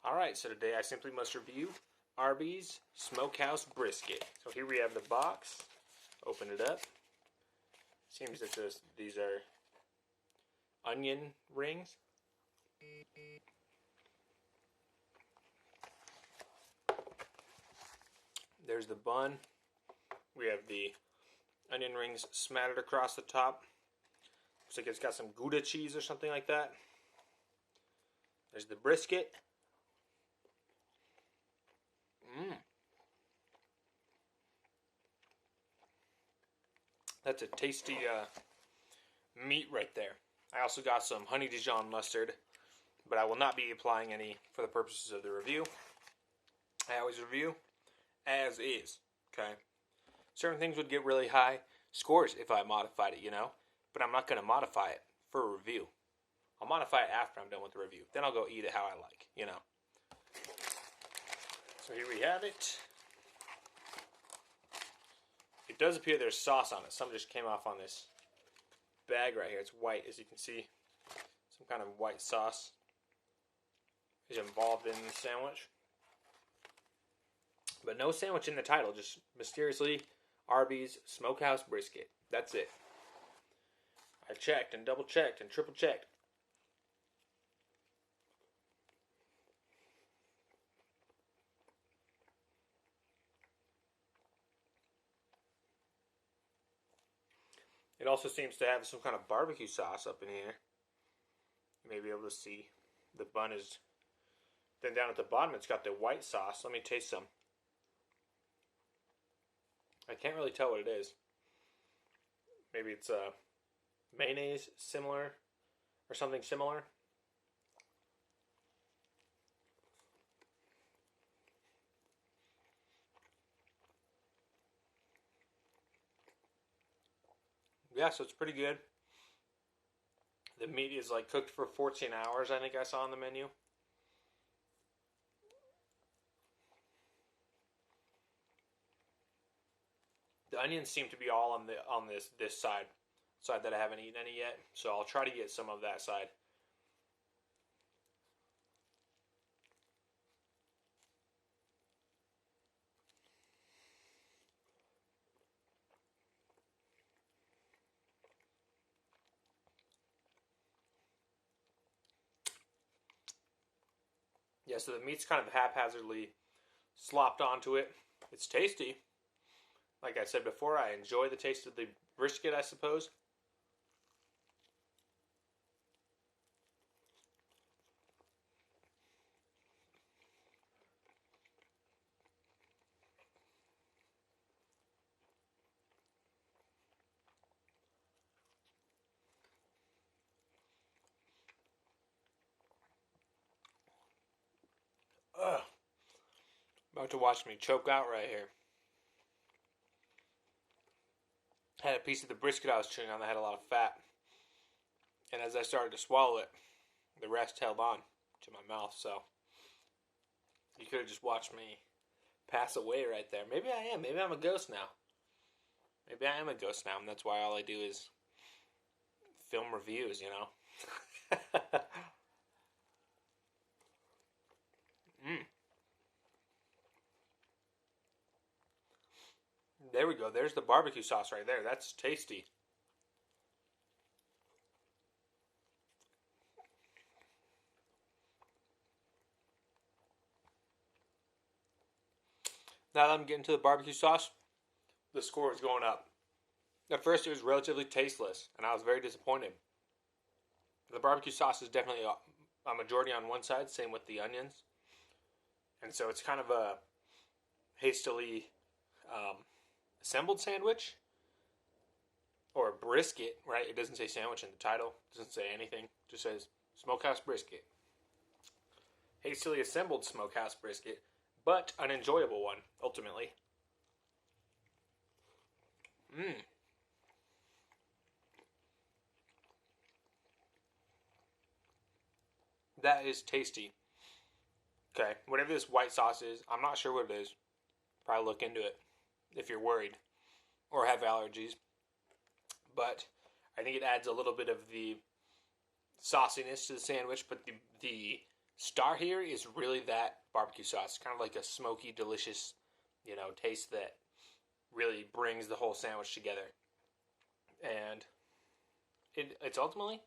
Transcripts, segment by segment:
Alright, so today I simply must review Arby's Smokehouse Brisket. So here we have the box. Open it up. Seems that these are onion rings. There's the bun. We have the onion rings smattered across the top. Looks like it's got some Gouda cheese or something like that. There's the brisket. That's a tasty meat right there. I also got some honey Dijon mustard, but I will not be applying any for the purposes of the review. I always review as is, okay? Certain things would get really high scores if I modified it, but I'm not going to modify it for a review. I'll modify it after I'm done with the review. Then I'll go eat it how I like, So here we have it. It does appear there's sauce on it. Some just came off on this bag right here. It's white, as you can see. Some kind of white sauce is involved in the sandwich. But no sandwich in the title. Just mysteriously, Arby's Smokehouse Brisket. That's it. I checked and double checked and triple checked. It also seems to have some kind of barbecue sauce up in here. You may be able to see the bun is... Then down at the bottom it's got the white sauce. Let me taste some. I can't really tell what it is. Maybe it's mayonnaise similar or something similar. Yeah, so it's pretty good. The meat is like cooked for 14 hours, I think I saw on the menu. The onions seem to be all on this side that I haven't eaten any yet, so I'll try to get some of that side. Yeah, so the meat's kind of haphazardly slopped onto it. It's tasty. Like I said before, I enjoy the taste of the brisket, I suppose. Ugh. About to watch me choke out right here. Had a piece of the brisket I was chewing on that had a lot of fat. And as I started to swallow it, the rest held on to my mouth, so you could have just watched me pass away right there. Maybe I am. Maybe I'm a ghost now. Maybe I am a ghost now, and that's why all I do is film reviews, There we go. There's the barbecue sauce right there. That's tasty. Now that I'm getting to the barbecue sauce, the score is going up. At first, it was relatively tasteless, and I was very disappointed. The barbecue sauce is definitely a majority on one side, same with the onions. And so it's kind of a hastily assembled sandwich, or a brisket, right? It doesn't say sandwich in the title. It doesn't say anything. It just says Smokehouse Brisket. Hastily assembled Smokehouse Brisket, but an enjoyable one, ultimately. That is tasty. Okay, whatever this white sauce is, I'm not sure what it is. Probably look into it if you're worried or have allergies. But I think it adds a little bit of the sauciness to the sandwich, but the star here is really that barbecue sauce. Kind of like a smoky, delicious, taste that really brings the whole sandwich together. And it's ultimately,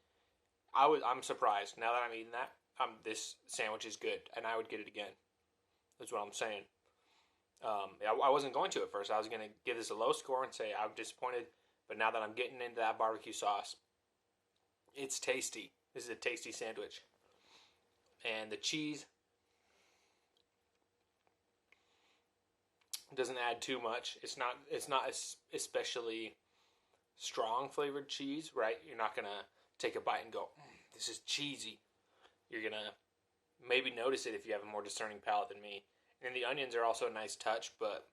I'm surprised now that I'm eating that. This sandwich is good, and I would get it again. That's what I'm saying. I wasn't going to at first. I was going to give this a low score and say I'm disappointed. But now that I'm getting into that barbecue sauce, it's tasty. This is a tasty sandwich. And the cheese doesn't add too much. It's not especially strong flavored cheese, right? You're not going to take a bite and go, this is cheesy. You're going to maybe notice it if you have a more discerning palate than me. And the onions are also a nice touch, but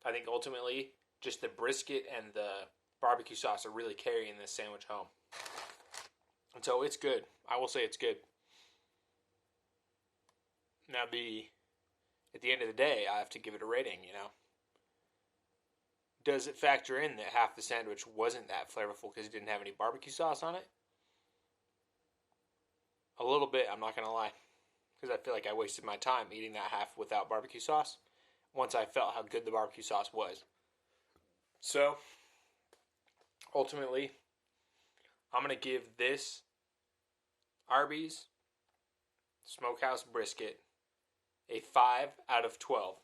I think ultimately just the brisket and the barbecue sauce are really carrying this sandwich home. And so it's good. I will say it's good. Now at the end of the day, I have to give it a rating, Does it factor in that half the sandwich wasn't that flavorful because it didn't have any barbecue sauce on it? A little bit, I'm not going to lie. Because I feel like I wasted my time eating that half without barbecue sauce once I felt how good the barbecue sauce was. So, ultimately, I'm going to give this Arby's Smokehouse Brisket a 5 out of 12.